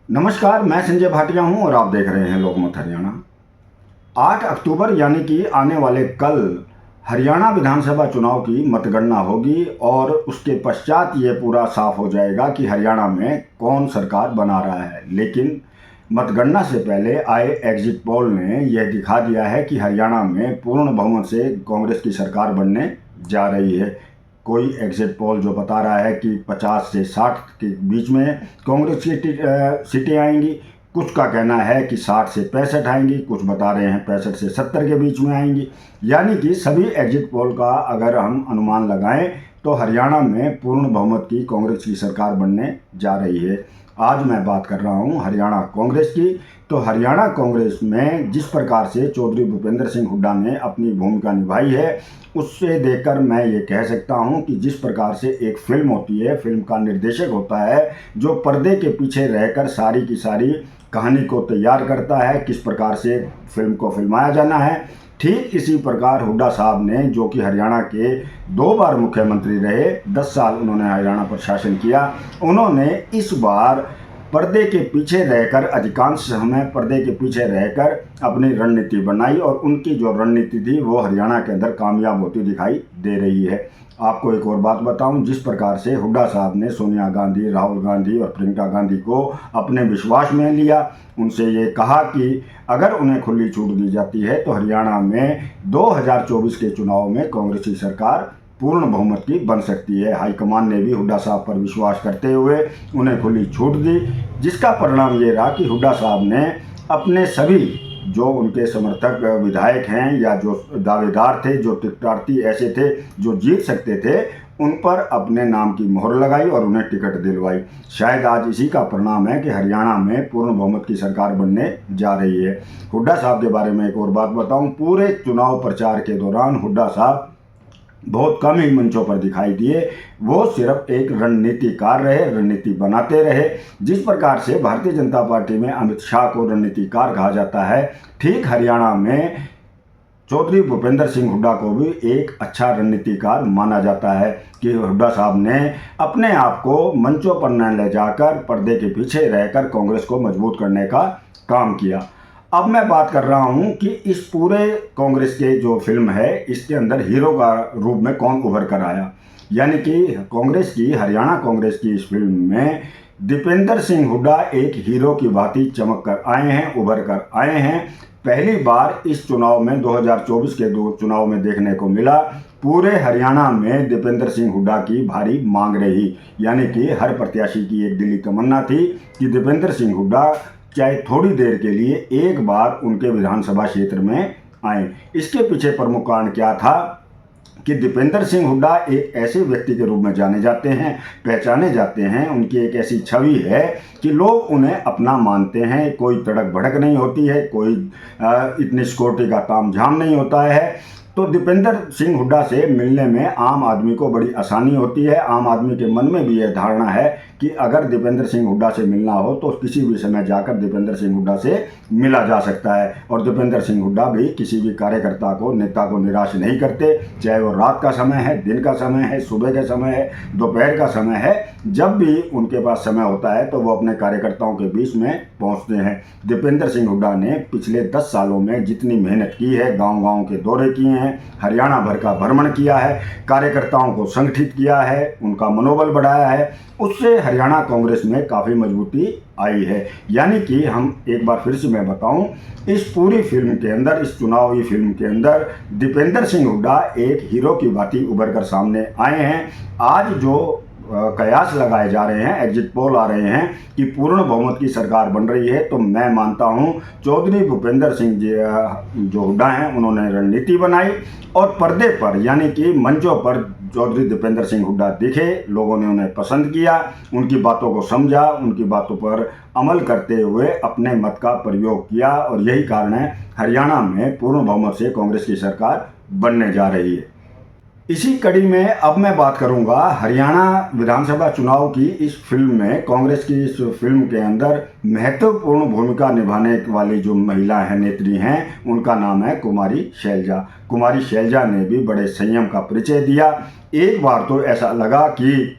नमस्कार, मैं संजय भाटिया हूं और आप देख रहे हैं लोकमत हरियाणा। 8 अक्टूबर यानी कि आने वाले कल हरियाणा विधानसभा चुनाव की मतगणना होगी और उसके पश्चात ये पूरा साफ हो जाएगा कि हरियाणा में कौन सरकार बना रहा है। लेकिन मतगणना से पहले आए एग्जिट पोल ने यह दिखा दिया है कि हरियाणा में पूर्ण बहुमत से कांग्रेस की सरकार बनने जा रही है। कोई एग्जिट पोल जो बता रहा है कि 50 से 60 के बीच में कांग्रेस की सीटें आएंगी, कुछ का कहना है कि 60 से 65 आएंगी, कुछ बता रहे हैं 65 से 70 के बीच में आएंगी। यानी कि सभी एग्जिट पोल का अगर हम अनुमान लगाएं तो हरियाणा में पूर्ण बहुमत की कांग्रेस की सरकार बनने जा रही है। आज मैं बात कर रहा हूं हरियाणा कांग्रेस की। तो हरियाणा कांग्रेस में जिस प्रकार से चौधरी भूपेंद्र सिंह हुड्डा ने अपनी भूमिका निभाई है, उससे देखकर मैं ये कह सकता हूं कि जिस प्रकार से एक फिल्म होती है, फिल्म का निर्देशक होता है जो पर्दे के पीछे रहकर सारी की सारी कहानी को तैयार करता है, किस प्रकार से फिल्म को फिल्माया जाना है, ठीक इसी प्रकार हुड्डा साहब ने, जो कि हरियाणा के 2 बार मुख्यमंत्री रहे, 10 साल उन्होंने हरियाणा पर शासन किया, उन्होंने इस बार पर्दे के पीछे रहकर, अधिकांश समय पर्दे के पीछे रहकर अपनी रणनीति बनाई और उनकी जो रणनीति थी वो हरियाणा के अंदर कामयाब होती दिखाई दे रही है। आपको एक और बात बताऊं, जिस प्रकार से हुड्डा साहब ने सोनिया गांधी, राहुल गांधी और प्रियंका गांधी को अपने विश्वास में लिया, उनसे ये कहा कि अगर उन्हें खुली छूट दी जाती है तो हरियाणा में 2024 के चुनाव में कांग्रेस की सरकार पूर्ण बहुमत की बन सकती है। हाईकमान ने भी हुड्डा साहब पर विश्वास करते हुए उन्हें खुली छूट दी, जिसका परिणाम ये रहा कि हुड्डा साहब ने अपने सभी जो उनके समर्थक विधायक हैं या जो दावेदार थे, जो टिकटार्थी ऐसे थे जो जीत सकते थे, उन पर अपने नाम की मोहर लगाई और उन्हें टिकट दिलवाई। शायद आज इसी का परिणाम है कि हरियाणा में पूर्ण बहुमत की सरकार बनने जा रही है। हुड्डा साहब के बारे में एक और बात बताऊं, पूरे चुनाव प्रचार के दौरान हुड्डा साहब बहुत कम ही मंचों पर दिखाई दिए। वो सिर्फ एक रणनीतिकार रहे, रणनीति बनाते रहे। जिस प्रकार से भारतीय जनता पार्टी में अमित शाह को रणनीतिकार कहा जाता है, ठीक हरियाणा में चौधरी भूपेंद्र सिंह हुड्डा को भी एक अच्छा रणनीतिकार माना जाता है कि हुड्डा साहब ने अपने आप को मंचों पर न ले जाकर पर्दे के पीछे रहकर कांग्रेस को मजबूत करने का काम किया। अब मैं बात कर रहा हूं कि इस पूरे कांग्रेस के जो फिल्म है, इसके अंदर हीरो का रूप में कौन उभर कर आया। यानी कि कांग्रेस की, हरियाणा कांग्रेस की इस फिल्म में दीपेंद्र सिंह हुड्डा एक हीरो की भांति चमक कर आए हैं, उभर कर आए हैं। पहली बार इस चुनाव में 2024 के चुनाव में देखने को मिला। पूरे हरियाणा में दीपेंद्र सिंह हुड्डा की भारी मांग रही। यानी कि हर प्रत्याशी की एक दिली तमन्ना थी कि दीपेंद्र सिंह हुड्डा चाहे थोड़ी देर के लिए एक बार उनके विधानसभा क्षेत्र में आए। इसके पीछे प्रमुख कारण क्या था कि दीपेंद्र सिंह हुड्डा एक ऐसे व्यक्ति के रूप में जाने जाते हैं, पहचाने जाते हैं। उनकी एक ऐसी छवि है कि लोग उन्हें अपना मानते हैं। कोई तड़क भड़क नहीं होती है, कोई इतनी सिक्योरिटी का तामझाम नहीं होता है। तो दीपेंद्र सिंह हुड्डा से मिलने में आम आदमी को बड़ी आसानी होती है। आम आदमी के मन में भी यह धारणा है कि अगर दीपेंद्र सिंह हुड्डा से मिलना हो तो किसी भी समय जाकर दीपेंद्र सिंह हुड्डा से मिला जा सकता है। और दीपेंद्र सिंह हुड्डा भी किसी भी कार्यकर्ता को, नेता को निराश नहीं करते, चाहे वो रात का समय है, दिन का समय है, सुबह का समय है, दोपहर का समय है। जब भी उनके पास समय होता है तो वो अपने कार्यकर्ताओं के बीच में पहुंचते हैं। दीपेंद्र सिंह हुड्डा ने पिछले 10 सालों में जितनी मेहनत की है, गांव-गांव के दौरे किए हैं, हरियाणा भर का भ्रमण किया है, कार्यकर्ताओं को संगठित किया है, उनका मनोबल बढ़ाया है, उससे हरियाणा कांग्रेस में काफ़ी मजबूती आई है। यानी कि हम एक बार फिर से मैं बताऊं, इस पूरी फिल्म के अंदर, इस चुनावी फिल्म के अंदर दीपेंद्र सिंह हुड्डा एक हीरो की भांति उभर कर सामने आए हैं। आज जो कयास लगाए जा रहे हैं, एग्जिट पोल आ रहे हैं कि पूर्ण बहुमत की सरकार बन रही है, तो मैं मानता हूं चौधरी भूपेंद्र सिंह जी जो हुड्डा हैं, उन्होंने रणनीति बनाई और पर्दे पर, यानी कि मंचों पर चौधरी दीपेंद्र सिंह हुड्डा दिखे, लोगों ने उन्हें पसंद किया, उनकी बातों को समझा, उनकी बातों पर अमल करते हुए अपने मत का प्रयोग किया और यही कारण है हरियाणा में पूर्ण बहुमत से कांग्रेस की सरकार बनने जा रही है। इसी कड़ी में अब मैं बात करूंगा हरियाणा विधानसभा चुनाव की। इस फिल्म में, कांग्रेस की इस फिल्म के अंदर महत्वपूर्ण भूमिका निभाने वाली जो महिला हैं, नेत्री हैं, उनका नाम है कुमारी शैलजा। कुमारी शैलजा ने भी बड़े संयम का परिचय दिया। एक बार तो ऐसा लगा कि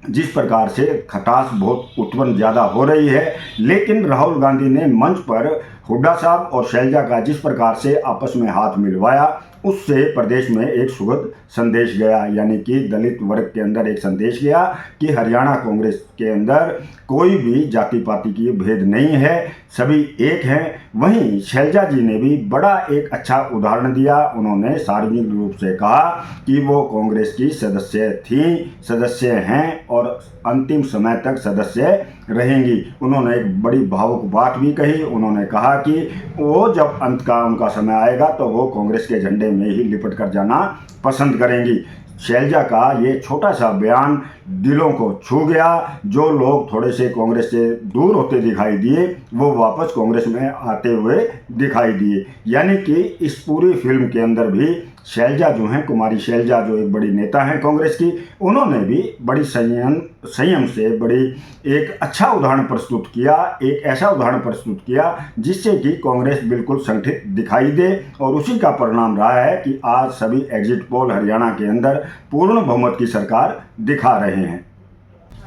जिस प्रकार से खटास बहुत उत्पन्न ज़्यादा हो रही है, लेकिन राहुल गांधी ने मंच पर हुड्डा साहब और शैलजा का जिस प्रकार से आपस में हाथ मिलवाया, उससे प्रदेश में एक सुखद संदेश गया, यानी कि दलित वर्ग के अंदर एक संदेश गया कि हरियाणा कांग्रेस के अंदर कोई भी जाति पाति की भेद नहीं है, सभी एक हैं। वहीं शैलजा जी ने भी बड़ा एक अच्छा उदाहरण दिया। उन्होंने सार्वजनिक रूप से कहा कि वो कांग्रेस की सदस्य थीं, सदस्य हैं और अंतिम समय तक सदस्य रहेंगी। उन्होंने एक बड़ी भावुक बात भी कही। उन्होंने कहा कि वो जब अंत का उनका समय आएगा तो वो कांग्रेस के झंडे में ही लिपट कर जाना पसंद करेंगी। शैलजा का ये छोटा सा बयान दिलों को छू गया। जो लोग थोड़े से कांग्रेस से दूर होते दिखाई दिए, वो वापस कांग्रेस में आते हुए दिखाई दिए। यानी कि इस पूरी फिल्म के अंदर भी शैलजा जो हैं, कुमारी शैलजा जो एक बड़ी नेता हैं कांग्रेस की, उन्होंने भी बड़ी संयम से बड़ी एक अच्छा उदाहरण प्रस्तुत किया, एक ऐसा उदाहरण प्रस्तुत किया जिससे कि कांग्रेस बिल्कुल संगठित दिखाई दे। और उसी का परिणाम रहा है कि आज सभी एग्जिट पोल हरियाणा के अंदर पूर्ण बहुमत की सरकार दिखा रहे हैं।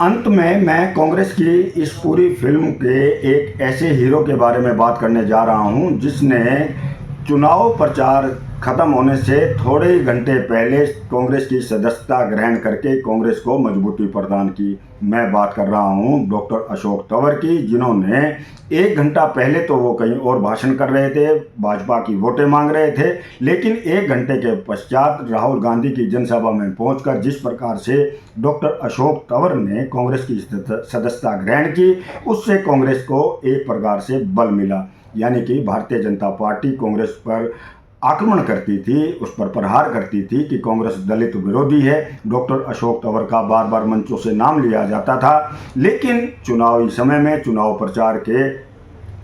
अंत में मैं कांग्रेस की इस पूरी फिल्म के एक ऐसे हीरो के बारे में बात करने जा रहा हूं जिसने चुनाव प्रचार खत्म होने से थोड़े ही घंटे पहले कांग्रेस की सदस्यता ग्रहण करके कांग्रेस को मजबूती प्रदान की। मैं बात कर रहा हूं डॉक्टर अशोक तंवर की, जिन्होंने 1 घंटा पहले तो वो कहीं और भाषण कर रहे थे, भाजपा की वोटें मांग रहे थे, लेकिन 1 घंटे के पश्चात राहुल गांधी की जनसभा में पहुंचकर जिस प्रकार से डॉक्टर अशोक तंवर ने कांग्रेस की सदस्यता ग्रहण की, उससे कांग्रेस को एक प्रकार से बल मिला। यानी कि भारतीय जनता पार्टी कांग्रेस पर आक्रमण करती थी, उस पर प्रहार करती थी कि कांग्रेस दलित विरोधी है। डॉक्टर अशोक तंवर का बार बार मंचों से नाम लिया जाता था, लेकिन चुनावी समय में, चुनाव प्रचार के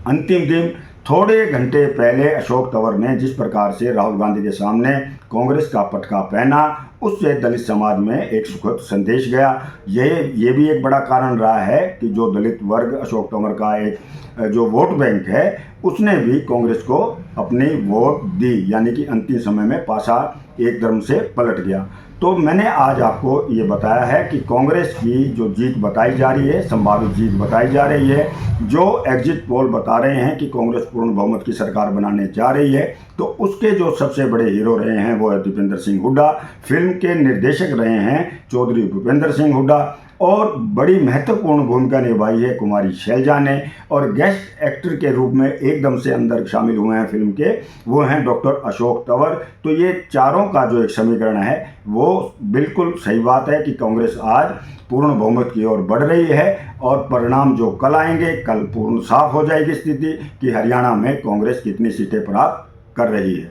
अंतिम दिन थोड़े घंटे पहले अशोक तंवर ने जिस प्रकार से राहुल गांधी के सामने कांग्रेस का पटका पहना, उससे दलित समाज में एक सुखद संदेश गया। ये भी एक बड़ा कारण रहा है कि जो दलित वर्ग अशोक तंवर का एक जो वोट बैंक है, उसने भी कांग्रेस को अपनी वोट दी, यानी कि अंतिम समय में पासा एकदम से पलट गया। तो मैंने आज आपको ये बताया है कि कांग्रेस की जो जीत बताई जा रही है, संभावित जीत बताई जा रही है, जो एग्जिट पोल बता रहे हैं कि कांग्रेस पूर्ण बहुमत की सरकार बनाने जा रही है, तो उसके जो सबसे बड़े हीरो रहे हैं वो है दीपेंद्र सिंह हुड्डा। फिल्म के निर्देशक रहे हैं चौधरी भूपेंद्र सिंह हुड्डा, और बड़ी महत्वपूर्ण भूमिका निभाई है कुमारी शैलजा ने, और गेस्ट एक्टर के रूप में एकदम से अंदर शामिल हुए हैं फिल्म के, वो हैं डॉक्टर अशोक तंवर। तो ये चारों का जो एक समीकरण है वो बिल्कुल सही बात है कि कांग्रेस आज पूर्ण बहुमत की ओर बढ़ रही है, और परिणाम जो कल आएंगे, कल पूर्ण साफ हो जाएगी स्थिति कि हरियाणा में कांग्रेस कितनी सीटें प्राप्त कर रही है।